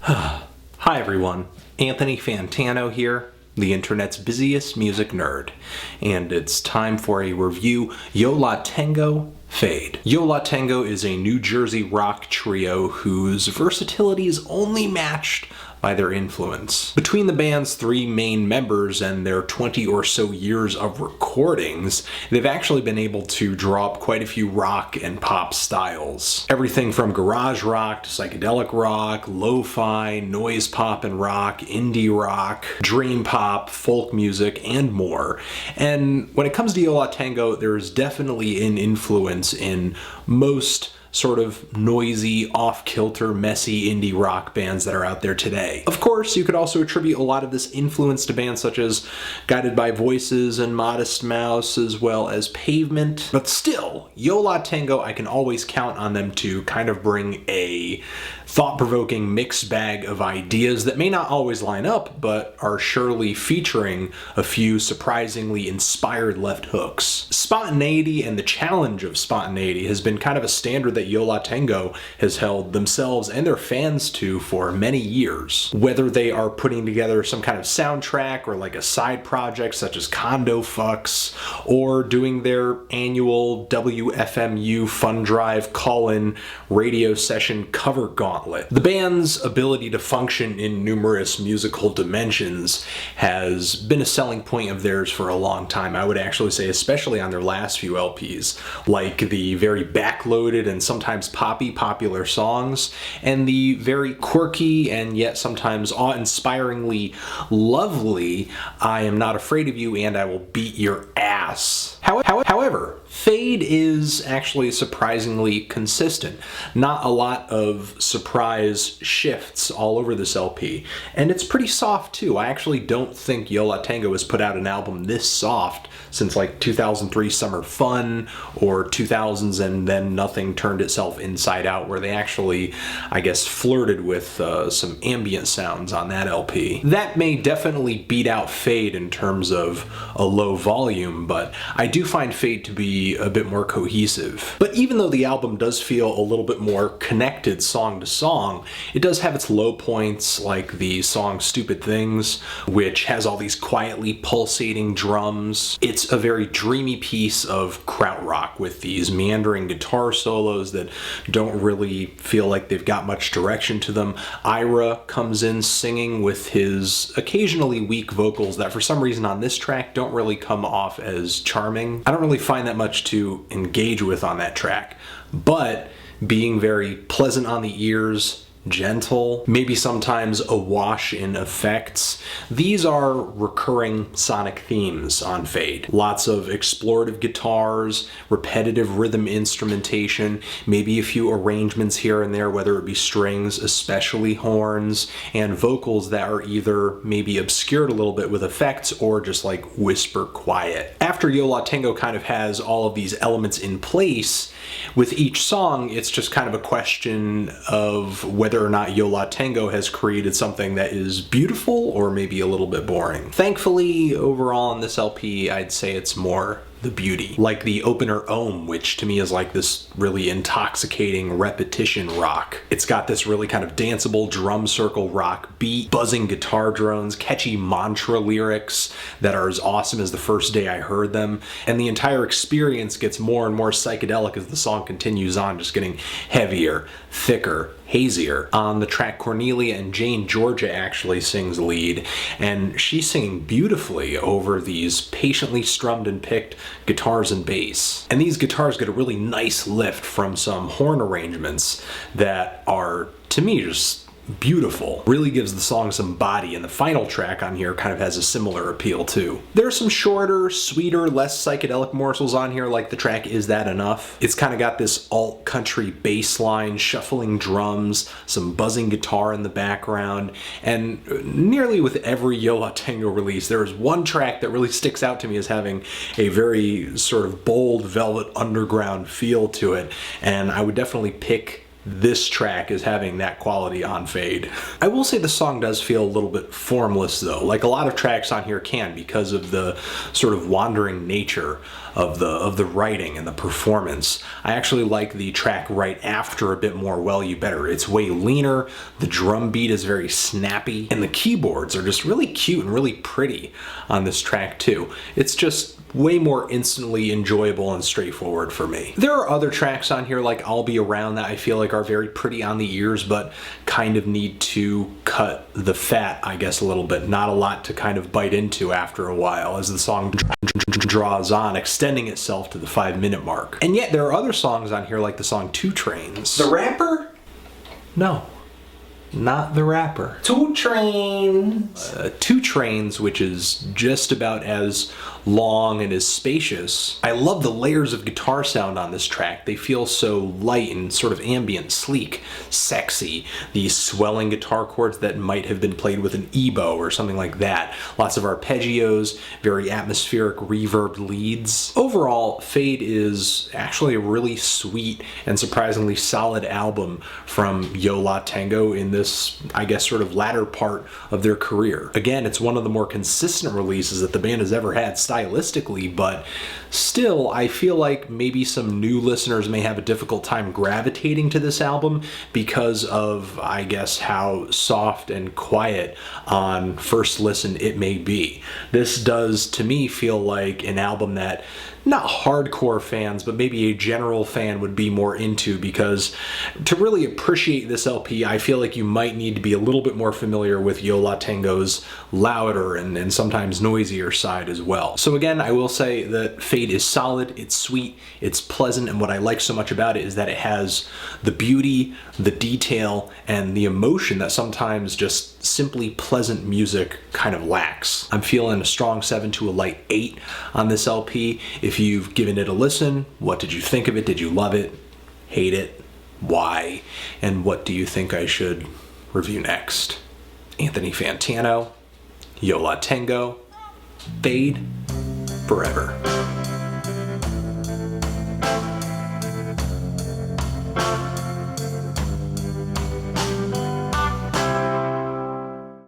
Hi everyone, Anthony Fantano here, the internet's busiest music nerd, and it's time for a review. Yo La Tengo, Fade. Yo La Tengo is a New Jersey rock trio whose versatility is only matched by their influence. Between the band's three main members and their 20 or so years of recordings, they've actually been able to draw up quite a few rock and pop styles. Everything from garage rock to psychedelic rock, lo-fi, noise pop and rock, indie rock, dream pop, folk music, and more. And when it comes to Yo La Tengo, there's definitely an influence in most sort of noisy, off-kilter, messy indie rock bands that are out there today. Of course, you could also attribute a lot of this influence to bands such as Guided by Voices and Modest Mouse, as well as Pavement. But still, Yo La Tengo, I can always count on them to kind of bring a thought-provoking mixed bag of ideas that may not always line up, but are surely featuring a few surprisingly inspired left hooks. Spontaneity and the challenge of spontaneity has been kind of a standard that Yo La Tengo has held themselves and their fans to for many years. Whether they are putting together some kind of soundtrack or like a side project such as Condo Fucks, or doing their annual WFMU Fun Drive call-in radio session cover gauntlet. The band's ability to function in numerous musical dimensions has been a selling point of theirs for a long time. I would actually say, especially on their last few LPs, like the very backloaded and sometimes poppy popular songs, and the very quirky and yet sometimes awe-inspiringly lovely I Am Not Afraid of You and I Will Beat Your Ass. However, Fade is actually surprisingly consistent. Not a lot of surprise shifts all over this LP, and it's pretty soft too. I actually don't think Yo La Tengo has put out an album this soft since like 2003 Summer Fun or 2000s and Then Nothing Turned Itself Inside Out, where they actually, I guess, flirted with some ambient sounds on that LP. That may definitely beat out Fade in terms of a low volume, but I do find Fade to be a bit more cohesive. But even though the album does feel a little bit more connected song to song, it does have its low points, like the song Stupid Things, which has all these quietly pulsating drums. It's a very dreamy piece of krautrock with these meandering guitar solos that don't really feel like they've got much direction to them. Ira comes in singing with his occasionally weak vocals that for some reason on this track don't really come off as charming. I don't really find that much to engage with on that track, but being very pleasant on the ears, gentle, maybe sometimes awash in effects. These are recurring sonic themes on Fade. Lots of explorative guitars, repetitive rhythm instrumentation, maybe a few arrangements here and there, whether it be strings, especially horns, and vocals that are either maybe obscured a little bit with effects or just like whisper quiet. After Yo La Tengo kind of has all of these elements in place, with each song, it's just kind of a question of whether or not Yo La Tengo has created something that is beautiful or maybe a little bit boring. Thankfully, overall on this LP, I'd say it's more the beauty. Like the opener Ohm, which to me is like this really intoxicating repetition rock. It's got this really kind of danceable drum circle rock beat, buzzing guitar drones, catchy mantra lyrics that are as awesome as the first day I heard them, and the entire experience gets more and more psychedelic as the song continues on, just getting heavier, thicker, hazier. On the track, Cornelia and Jane Georgia actually sings lead, and she's singing beautifully over these patiently strummed and picked guitars and bass. And these guitars get a really nice lift from some horn arrangements that are, to me, just beautiful. Really gives the song some body, and the final track on here kind of has a similar appeal too. There are some shorter, sweeter, less psychedelic morsels on here, like the track Is That Enough? It's kind of got this alt-country bass line, shuffling drums, some buzzing guitar in the background, and nearly with every Yo La Tengo release, there is one track that really sticks out to me as having a very sort of bold Velvet Underground feel to it, and I would definitely pick this track is having that quality on Fade. I will say the song does feel a little bit formless though, like a lot of tracks on here can, because of the sort of wandering nature of the writing and the performance. I actually like the track right after a bit more Well You Better. It's way leaner, the drum beat is very snappy, and the keyboards are just really cute and really pretty on this track too. It's just way more instantly enjoyable and straightforward for me. There are other tracks on here like I'll Be Around that I feel like are very pretty on the ears, but kind of need to cut the fat, I guess, a little bit. Not a lot to kind of bite into after a while as the song draws on, extending itself to the 5-minute mark. And yet there are other songs on here like the song Two Trains. The rapper? No. Not the rapper. Two Trains. Two Trains, which is just about as long and as spacious. I love the layers of guitar sound on this track. They feel so light and sort of ambient, sleek, sexy. These swelling guitar chords that might have been played with an ebow or something like that. Lots of arpeggios, very atmospheric reverb leads. Overall, Fade is actually a really sweet and surprisingly solid album from Yo La Tengo in this, I guess, sort of latter part of their career. Again, it's one of the more consistent releases that the band has ever had stylistically, but still, I feel like maybe some new listeners may have a difficult time gravitating to this album because of, I guess, how soft and quiet on first listen it may be. This does, to me, feel like an album that not hardcore fans, but maybe a general fan would be more into, because to really appreciate this LP, I feel like you might need to be a little bit more familiar with Yo La Tengo's louder and sometimes noisier side as well. So again, I will say that Fade is solid, it's sweet, it's pleasant, and what I like so much about it is that it has the beauty, the detail, and the emotion that sometimes just simply pleasant music kind of lacks. I'm feeling a strong 7 to a light 8 on this LP. If you've given it a listen, what did you think of it? Did you love it? Hate it? Why? And what do you think I should review next? Anthony Fantano, Yo La Tengo, Fade forever.